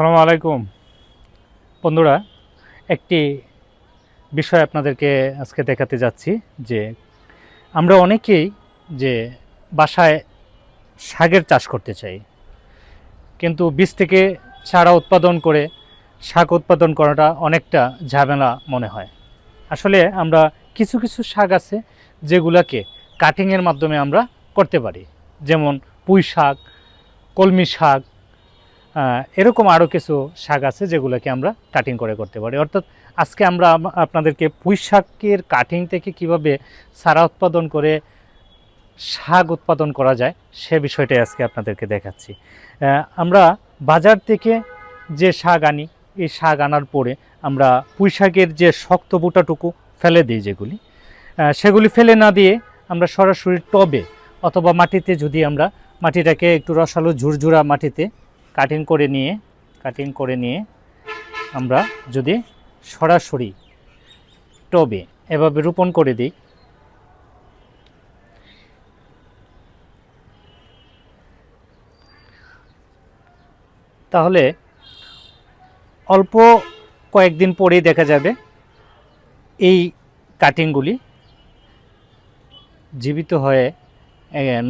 আসসালামু আলাইকুম বন্ধুরা, একটি বিষয় আপনাদেরকে আজকে দেখাতে যাচ্ছি যে আমরা অনেকেই যে বাসায় শাকের চাষ করতে চাই, কিন্তু বীজ থেকে চারা উৎপাদন করে শাক উৎপাদন করাটা অনেকটা ঝামেলা মনে হয়। আসলে আমরা কিছু কিছু শাক আছে যেগুলাকে কাটিংয়ের মাধ্যমে আমরা করতে পারি, যেমন পুঁই শাক, কলমি শাক, এরকম আরও কিছু শাক আছে যেগুলোকে আমরা কাটিং করে করতে পারি। অর্থাৎ আজকে আমরা আপনাদেরকে পুঁই শাকের কাটিং থেকে কিভাবে চারা উৎপাদন করে শাক উৎপাদন করা যায় সে বিষয়টাই আজকে আপনাদেরকে দেখাচ্ছি। আমরা বাজার থেকে যে শাক আনি, এই শাক আনার পরে আমরা পুঁই শাকের যে শক্ত বুটাটুকু ফেলে দিই, সেগুলি ফেলে না দিয়ে আমরা সরাসরি টবে অথবা মাটিতে, যদি আমরা মাটিটাকে একটু রসালো ঝুরঝুরা মাটিতে কাটিং করে নিয়ে আমরা যদি সরাসরি টবে এভাবে রোপণ করে দিই, তাহলে অল্প কয়েকদিন পরেই দেখা যাবে এই কাটিংগুলি জীবিত হয়ে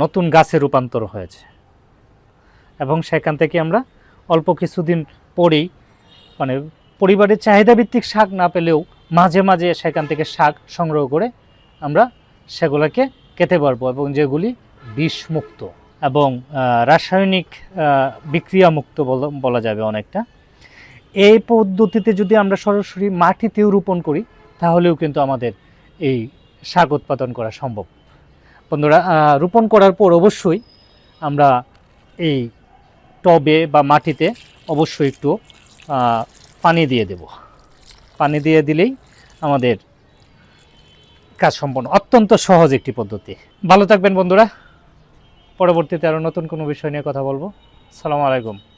নতুন গাছে রূপান্তর হয়েছে। এবং সেখান থেকে আমরা অল্প কিছুদিন পরেই, মানে পরিবারের চাহিদা ভিত্তিক শাক না পেলেও মাঝে মাঝে সেখান থেকে শাক সংগ্রহ করে আমরা সেগুলোকে খেতে পারবো, এবং যেগুলি বিষমুক্ত এবং রাসায়নিক বিক্রিয়ামুক্ত বলা যাবে অনেকটা। এই পদ্ধতিতে যদি আমরা সরাসরি মাটিতেও রোপণ করি তাহলেও কিন্তু আমাদের এই শাক উৎপাদন করা সম্ভব। বন্ধুরা, রোপণ করার পর অবশ্যই আমরা এই টবে বা মাটিতে অবশ্যই একটু পানি দিয়ে দেব। পানি দিয়ে দিলেই আমাদের কাজ সম্পন্ন। অত্যন্ত সহজ একটি পদ্ধতি। ভালো থাকবেন বন্ধুরা, পরবর্তীতে আরও নতুন কোনো বিষয় নিয়ে কথা বলবো। আসসালামু আলাইকুম।